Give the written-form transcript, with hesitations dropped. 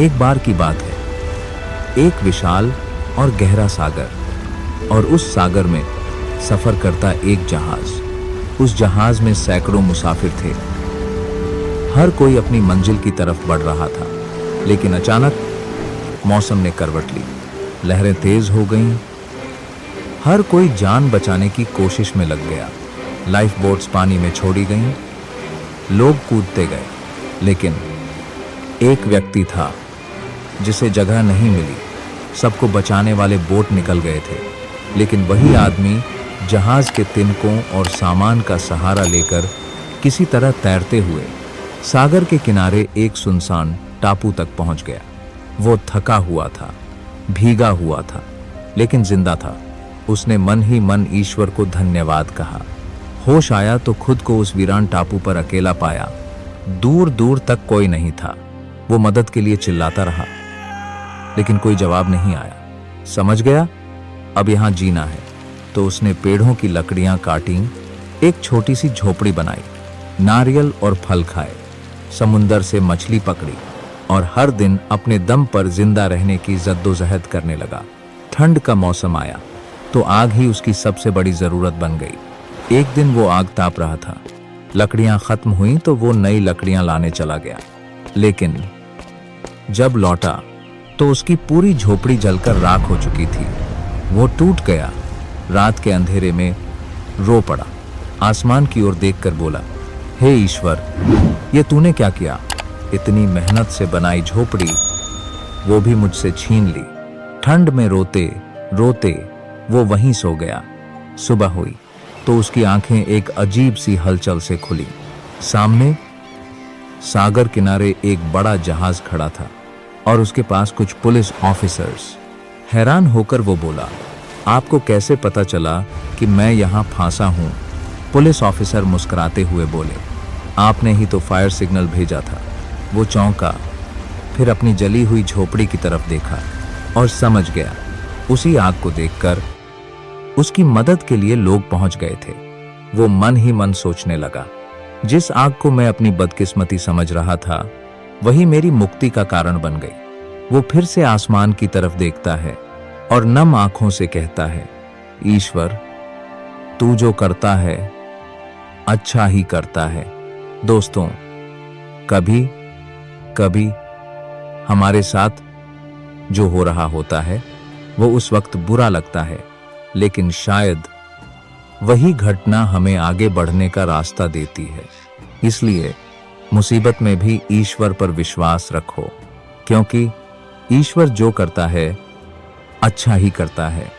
एक बार की बात है, एक विशाल और गहरा सागर, और उस सागर में सफर करता एक जहाज। उस जहाज में सैकड़ों मुसाफिर थे। हर कोई अपनी मंजिल की तरफ बढ़ रहा था, लेकिन अचानक मौसम ने करवट ली। लहरें तेज हो गईं। हर कोई जान बचाने की कोशिश में लग गया। लाइफ बोट्स पानी में छोड़ी गईं। लोग कूदते गए, लेकिन एक व्यक्ति था जिसे जगह नहीं मिली। सबको बचाने वाले बोट निकल गए थे, लेकिन वही आदमी जहाज के तिनकों और सामान का सहारा लेकर किसी तरह तैरते हुए सागर के किनारे एक सुनसान टापू तक पहुंच गया। वो थका हुआ था, भीगा हुआ था, लेकिन जिंदा था। उसने मन ही मन ईश्वर को धन्यवाद कहा। होश आया तो खुद को उस वीरान टापू पर अकेला पाया। दूर दूर तक कोई नहीं था। वो मदद के लिए चिल्लाता रहा, लेकिन कोई जवाब नहीं आया। समझ गया अब यहां जीना है, तो उसने पेड़ों की लकड़ियां काटी, एक छोटी सी झोपड़ी बनाई, नारियल और फल खाए, समुंदर से मछली पकड़ी और हर दिन अपने दम पर जिंदा रहने की जद्दोजहद करने लगा। ठंड का मौसम आया तो आग ही उसकी सबसे बड़ी जरूरत बन गई। एक दिन वो आग ताप रहा था। लकड़ियां खत्म हुई तो वो नई लकड़ियां लाने चला गया, लेकिन जब लौटा तो उसकी पूरी झोपड़ी जलकर राख हो चुकी थी। वो टूट गया। रात के अंधेरे में रो पड़ा। आसमान की ओर देखकर बोला, हे ईश्वर, ये तूने क्या किया? इतनी मेहनत से बनाई झोपड़ी वो भी मुझसे छीन ली। ठंड में रोते रोते वो वहीं सो गया। सुबह हुई तो उसकी आंखें एक अजीब सी हलचल से खुली। सामने सागर किनारे एक बड़ा जहाज खड़ा था और उसके पास कुछ पुलिस ऑफिसर्स। हैरान होकर वो बोला, आपको कैसे पता चला कि मैं यहां फांसा हूं? पुलिस ऑफिसर मुस्कुराते हुए बोले, आपने ही तो फायर सिग्नल भेजा था। वो चौंका, फिर अपनी जली हुई झोपड़ी की तरफ देखा और समझ गया। उसी आग को देखकर उसकी मदद के लिए लोग पहुंच गए थे। वो मन ही मन सोचने लगा, जिस आग को मैं अपनी बदकिस्मती समझ रहा था, वही मेरी मुक्ति का कारण बन गई। वो फिर से आसमान की तरफ देखता है और नम आंखों से कहता है, ईश्वर, तू जो करता है अच्छा ही करता है। दोस्तों, कभी कभी हमारे साथ जो हो रहा होता है वो उस वक्त बुरा लगता है, लेकिन शायद वही घटना हमें आगे बढ़ने का रास्ता देती है। इसलिए मुसीबत में भी ईश्वर पर विश्वास रखो, क्योंकि ईश्वर जो करता है अच्छा ही करता है।